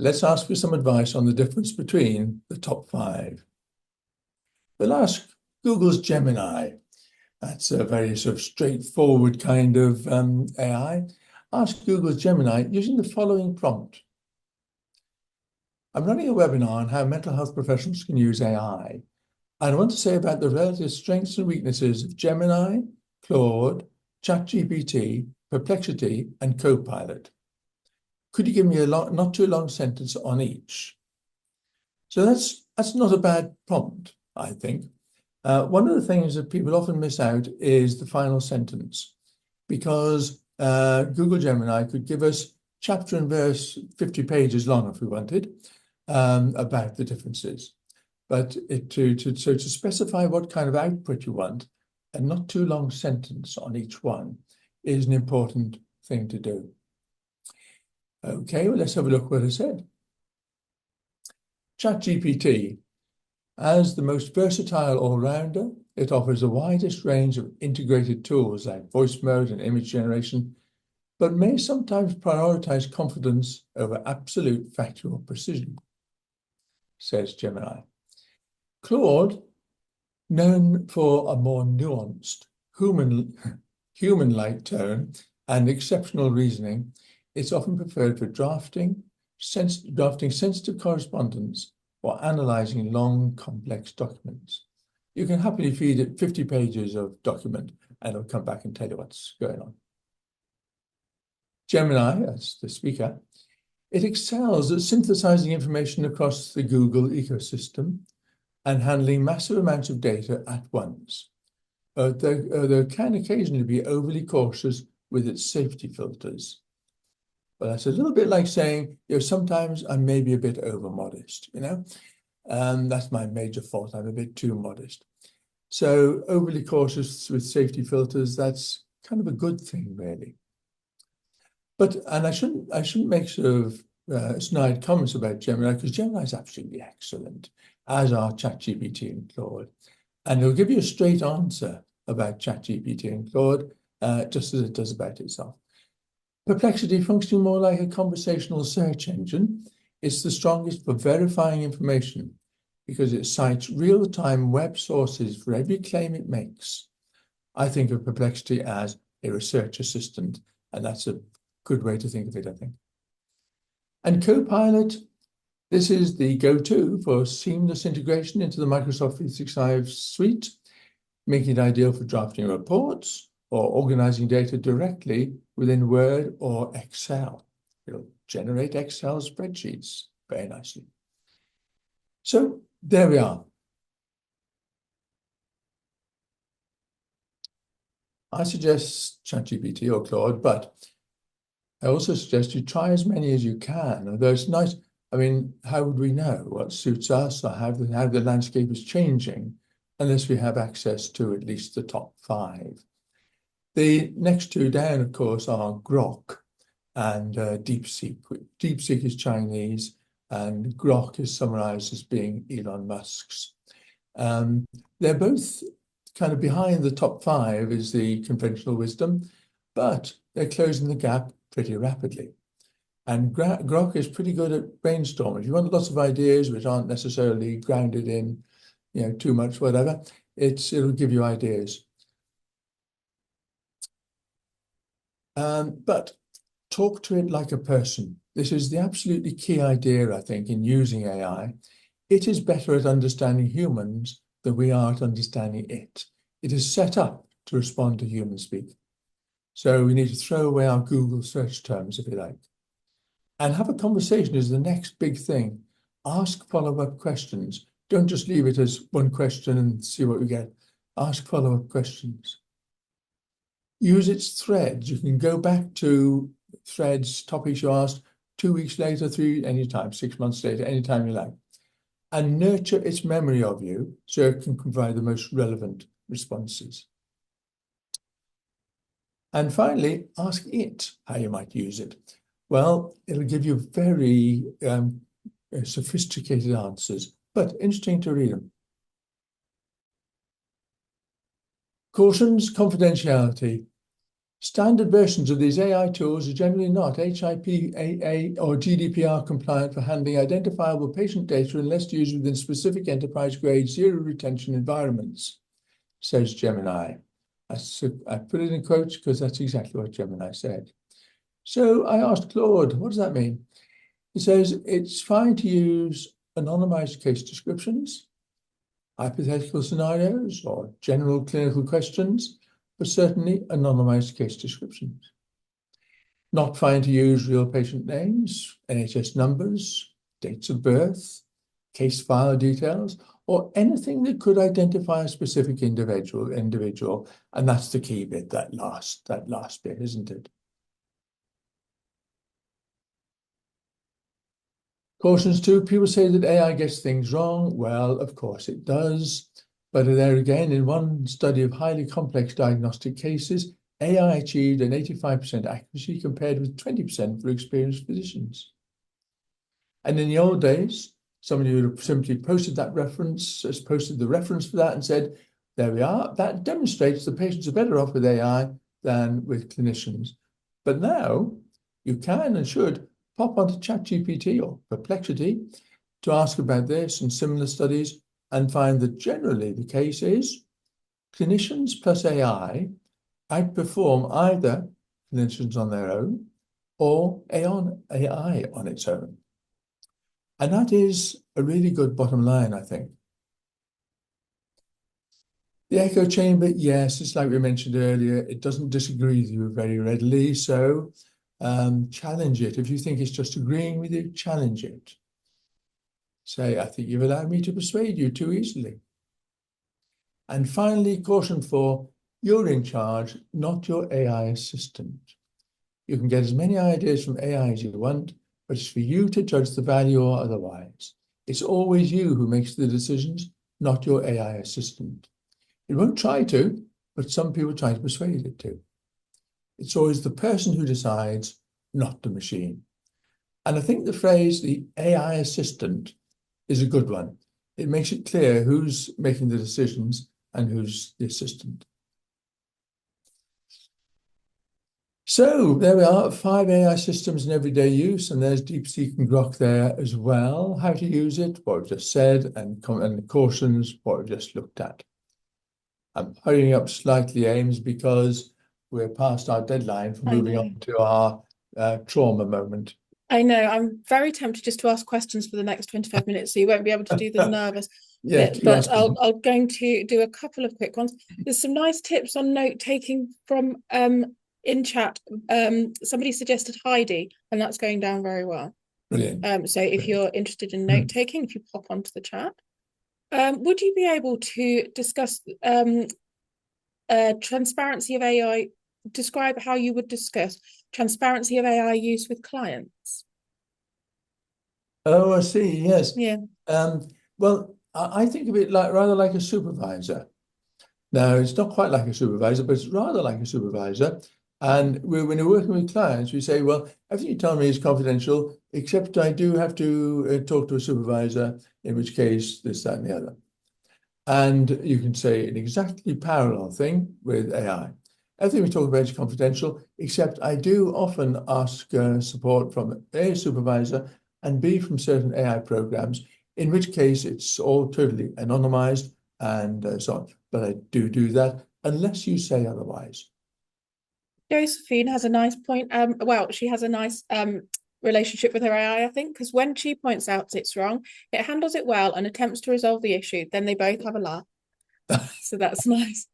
Let's ask for some advice on the difference between the top five. We'll ask Google's Gemini. That's a very sort of straightforward kind of AI. Ask Google's Gemini using the following prompt. I'm running a webinar on how mental health professionals can use AI. And I want to say about the relative strengths and weaknesses of Gemini, Claude, ChatGPT, Perplexity, and Copilot. Could you give me a not too long sentence on each? So that's not a bad prompt, I think. One of the things that people often miss out is the final sentence, because Google Gemini could give us chapter and verse 50 pages long if we wanted about the differences. But to specify what kind of output you want, a not too long sentence on each one is an important thing to do. Okay, well, let's have a look what it said. ChatGPT, as the most versatile all-rounder, it offers the widest range of integrated tools like voice mode and image generation, but may sometimes prioritize confidence over absolute factual precision, says Gemini. Claude, known for a more nuanced, human-like tone and exceptional reasoning, it's often preferred for drafting sensitive correspondence or analyzing long, complex documents. You can happily feed it 50 pages of document and it'll come back and tell you what's going on. Gemini, that's the speaker, it excels at synthesizing information across the Google ecosystem and handling massive amounts of data at once. Though it can occasionally be overly cautious with its safety filters. But that's a little bit like saying, sometimes I'm maybe a bit over modest, that's my major fault. I'm a bit too modest. So overly cautious with safety filters, that's kind of a good thing, really. And I shouldn't make sort of snide comments about Gemini, because Gemini is absolutely excellent, as are ChatGPT and Claude. And it'll give you a straight answer about ChatGPT and Claude, just as it does about itself. Perplexity, functioning more like a conversational search engine, it's the strongest for verifying information because it cites real-time web sources for every claim it makes. I think of Perplexity as a research assistant, and that's a good way to think of it, I think. And Copilot, this is the go-to for seamless integration into the Microsoft 365 suite, making it ideal for drafting reports or organizing data directly within Word or Excel. It'll generate Excel spreadsheets very nicely. So there we are. I suggest ChatGPT or Claude, but I also suggest you try as many as you can. Although it's nice, how would we know what suits us or how the landscape is changing unless we have access to at least the top five? The next two down, of course, are Grok and DeepSeek. DeepSeek is Chinese and Grok is summarized as being Elon Musk's. They're both kind of behind the top five is the conventional wisdom, but they're closing the gap pretty rapidly. And Grok is pretty good at brainstorming. If you want lots of ideas which aren't necessarily grounded in, too much whatever, it'll give you ideas. But talk to it like a person. This is the absolutely key idea, I think, in using AI. It is better at understanding humans than we are at understanding it. It is set up to respond to human speak. So we need to throw away our Google search terms, if you like. And have a conversation is the next big thing. Ask follow-up questions. Don't just leave it as one question and see what we get. Ask follow-up questions. Use its threads. You can go back to threads, topics you asked 2 weeks later, anytime, 6 months later, anytime you like. And nurture its memory of you so it can provide the most relevant responses. And finally, ask it how you might use it. Well, it'll give you very sophisticated answers, but interesting to read them. Cautions, confidentiality. Standard versions of these AI tools are generally not HIPAA or GDPR compliant for handling identifiable patient data unless used within specific enterprise-grade zero retention environments, says Gemini. I put it in quotes because that's exactly what Gemini said. So I asked Claude, what does that mean? He says it's fine to use anonymized case descriptions, hypothetical scenarios, or general clinical questions, but certainly anonymized case descriptions. Not fine to use real patient names, NHS numbers, dates of birth, case file details, or anything that could identify a specific individual, and that's the key bit, that last bit, isn't it? Cautions too, people say that AI gets things wrong. Well, of course it does. But there again, in one study of highly complex diagnostic cases, AI achieved an 85% accuracy compared with 20% for experienced physicians. And in the old days, somebody would have simply posted the reference for that and said, there we are. That demonstrates the patients are better off with AI than with clinicians. But now you can and should pop onto ChatGPT or Perplexity to ask about this and similar studies and find that generally the case is clinicians plus AI outperform either clinicians on their own or AI on its own. And that is a really good bottom line, I think. The echo chamber, yes, it's like we mentioned earlier, it doesn't disagree with you very readily, so challenge it. If you think it's just agreeing with you, challenge it. Say, I think you've allowed me to persuade you too easily. And finally, caution 4, you're in charge, not your AI assistant. You can get as many ideas from AI as you want, but it's for you to judge the value or otherwise. It's always you who makes the decisions, not your AI assistant. It won't try to, but some people try to persuade it to. It's always the person who decides, not the machine. And I think the phrase, the AI assistant, is a good one. It makes it clear who's making the decisions and who's the assistant. So there we are, 5 AI systems in everyday use, and there's DeepSeek and Grok there as well. How to use it, what we've just said, and cautions, what we've just looked at. I'm hurrying up slightly, Ames, because we're past our deadline for moving on to our trauma moment. I know. I'm very tempted just to ask questions for the next 25 minutes, so you won't be able to do the nervous bit. But I'll going to do a couple of quick ones. There's some nice tips on note taking from in chat. Somebody suggested Heidi, and that's going down very well. Brilliant. So if you're interested in note taking, if you pop onto the chat, would you be able to discuss transparency of AI? Describe how you would discuss transparency of AI use with clients. Oh, I see. Yes. Yeah. Well, I think of it rather like a supervisor. Now, it's not quite like a supervisor, but it's rather like a supervisor. And when you're working with clients, we say, well, everything you tell me is confidential, except I do have to talk to a supervisor, in which case this, that, and the other. And you can say an exactly parallel thing with AI. Everything we talk about is confidential, except I do often ask support from A, supervisor, and B, from certain AI programs, in which case it's all totally anonymized and so on. But I do that unless you say otherwise. Josephine has a nice point. Well, she has a nice relationship with her AI, I think, because when she points out it's wrong, it handles it well and attempts to resolve the issue. Then they both have a laugh. So that's nice.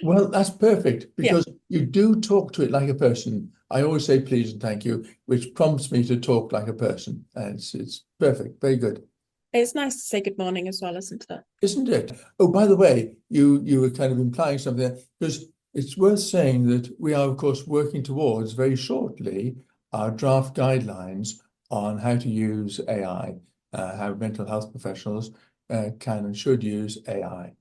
Well, that's perfect, because you do talk to it like a person. I always say please and thank you, which prompts me to talk like a person. And it's perfect. Very good. It's nice to say good morning as well, isn't it? Isn't it? Oh, by the way, you were kind of implying something there, because it's worth saying that we are, of course, working towards very shortly our draft guidelines on how to use AI, how mental health professionals can and should use AI.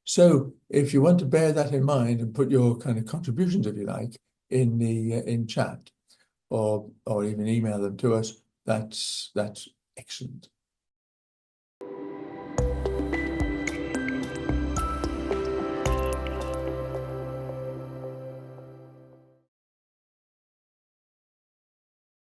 So if you want to bear that in mind and put your kind of contributions, if you like, in chat or even email them to us, that's excellent.